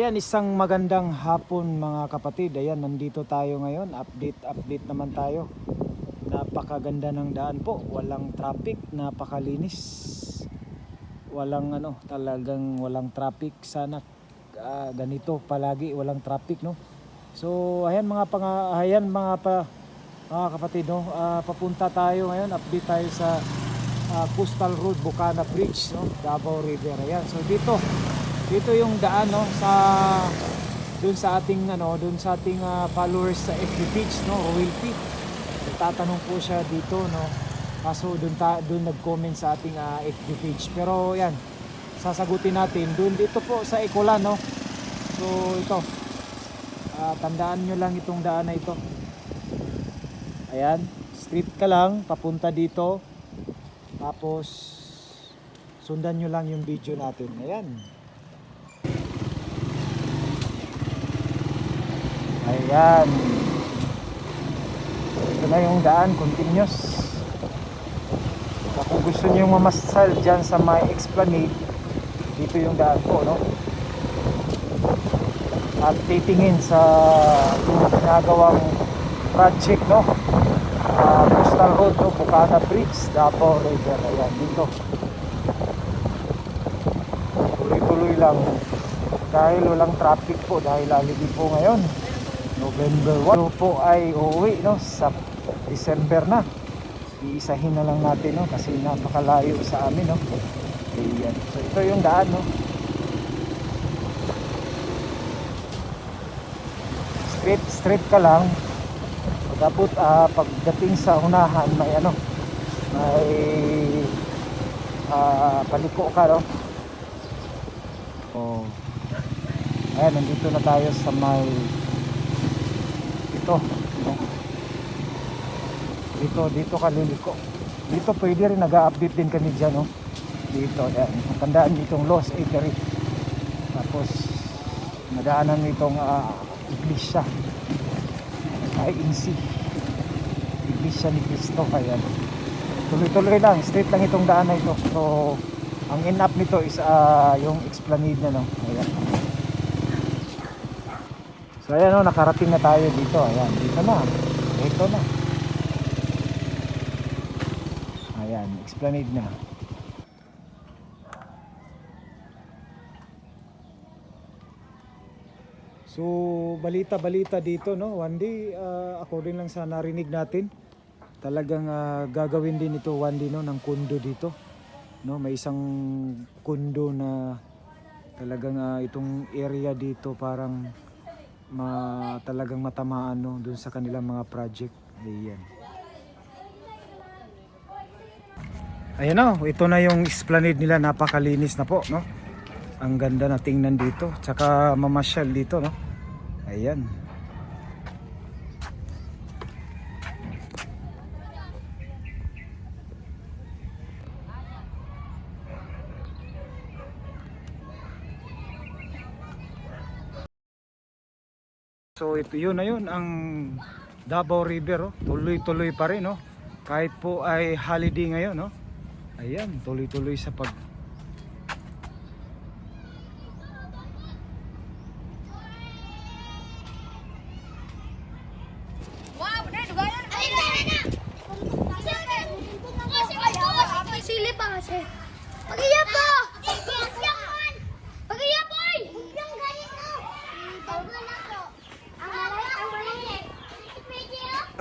Ayan, isang magandang hapon mga kapatid. Ayan, nandito tayo ngayon. Update naman tayo. Napakaganda ng daan po. Walang traffic, napakalinis. Walang talagang walang traffic. Sana ganito palagi, walang traffic, no. So, ayan mga kapatid, no. Papunta tayo ngayon. Update tayo sa Coastal Road, Bocana Bridge, no, Davao River. Ayan. So dito yung daan, no, doon sa ating followers sa FB page, no, Royal P. Tatanong po siya dito, no. Kaso doon nag-comment sa ating FB page. Pero yan, sasagutin natin doon dito po sa Ecolan, no. So ito, tandaan nyo lang itong daan na ito. Ayan, straight ka lang papunta dito. Tapos sundan nyo lang yung video natin. Ayan. Ayan. Ito na yung daan, continuous. So, kung gusto nyo mamasal dyan sa may Esplanade, dito yung daan po, no? At titingin sa yung ginagawang project, no? Coastal Road, no? Bocana Bridge, Davao River. Ayan, dito. Tuloy-tuloy lang. Dahil walang traffic po, dahil holiday po ngayon. November 1 po ay uuwi, no, sa December na. Iisahin na lang natin, no, kasi napakalayo sa amin, no. Ayan. So ito yung daan, no. Straight ka lang. Pagdating sa unahan may paliko ka, no. Oh. Ayan, nandito na tayo sa may ito, no? Dito ka liliko. Dito pwede rin nag-update din kami dyan, no? Dito, ayan. Tandaan itong Lost Eatery. Tapos nadaanan itong Iglesia INC, Iglesia ni Cristo. Ayan, tuloy-tuloy lang, straight lang itong daan na ito. So ang end-up nito is yung Esplanade na, no? Ayan. So ayan, no, nakarating na tayo dito. Ayan, dito na. Ito na. Ayan, Esplanade na. So balita dito, no, one day according lang sa narinig natin, talagang gagawin din ito one day, no, ng kondo dito, no. May isang kondo na talagang itong area dito parang talagang matamaan, no, dun sa kanilang mga project. Ayan, no, ito na yung Esplanade nila, napakalinis na po, no. Ang ganda na tingnan dito, tsaka mamasyal dito, no. Ayan. So ito, yun na yun ang Davao River, oh. Tuloy-tuloy pa rin, no. Kahit po ay holiday ngayon, no. Ayan, tuloy-tuloy sa sili pa kasi. Pag-iya po! Pag-iya po!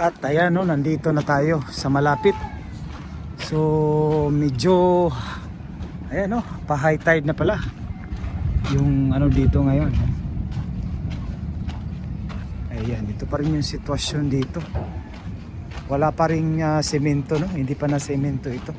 At ayan, no, nandito na tayo sa malapit. So medyo ayan, no, pa high tide na pala yung dito ngayon. Ayan, dito pa rin yung sitwasyon dito. Wala pa rin semento, no, hindi pa na semento ito.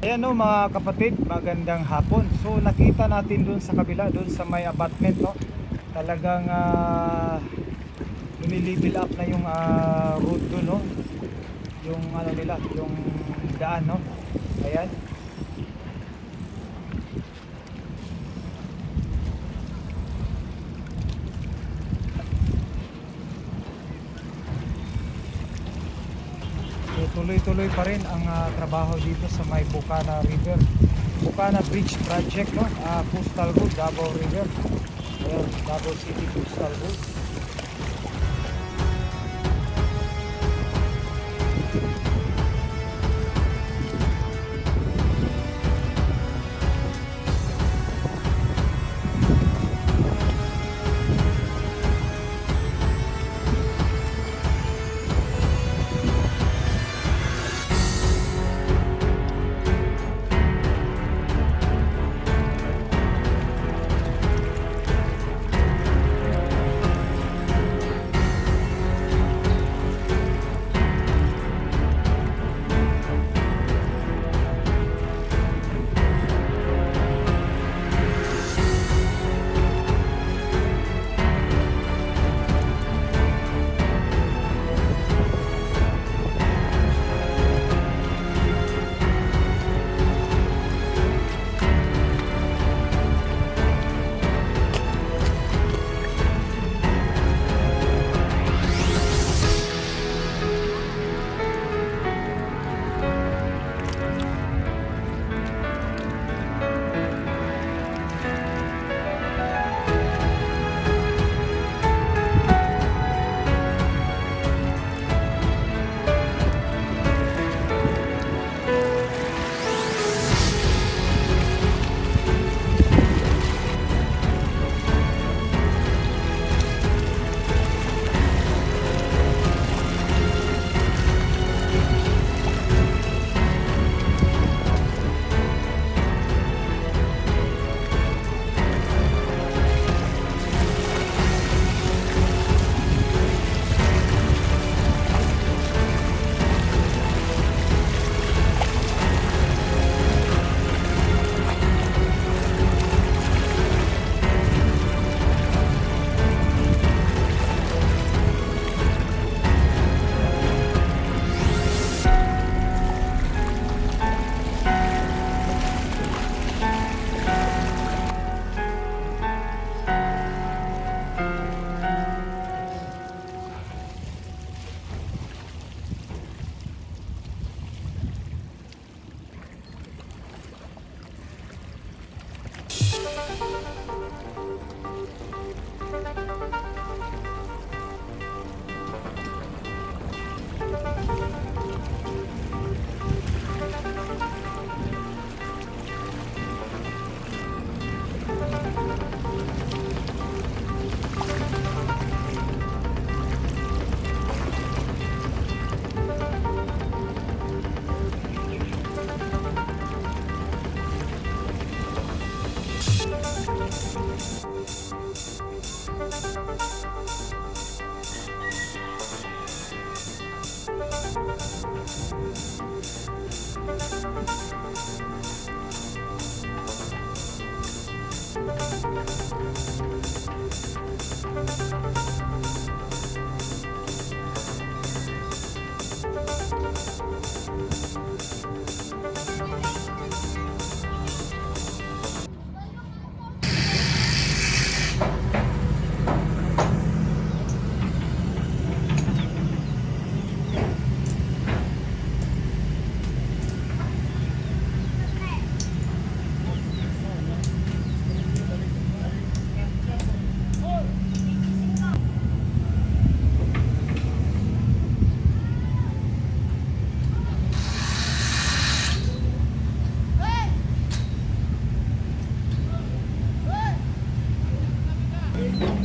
Ayan no mga kapatid, magandang hapon. So nakita natin dun sa kabila, dun sa may abutment no, talagang lumilibil up na yung road dun no, yung ano nila, yung daan no. Ayan. So, tuloy-tuloy pa rin ang trabaho dito sa may Bukana River, Bukana Bridge Project no, Coastal Road, Davao River. Ayan, Davao City Coastal Road.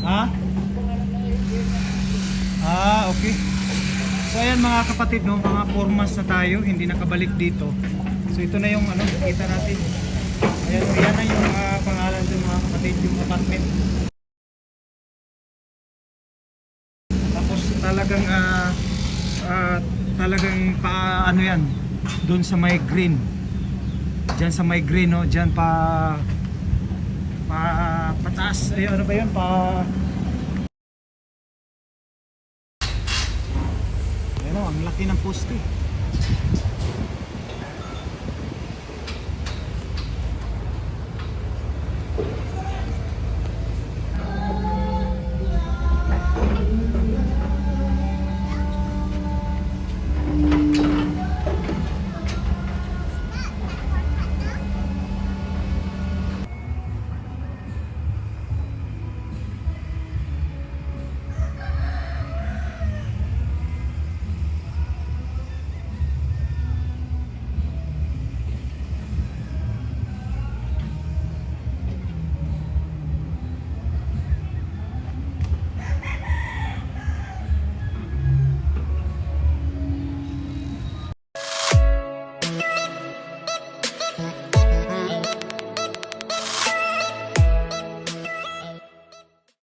Ha? Okay. So ayan mga kapatid no, mga 4 months na tayo hindi nakabalik dito. So ito na yung ano, kita natin. Ayan, yan na yung pangalan ng mga kapatid, yung apartment. Tapos talagang talagang ano yan, doon sa may green. Diyan sa may green, no? Diyan pataas. Ay, ano ba yun? Ayun, oh, ang laki ng poste.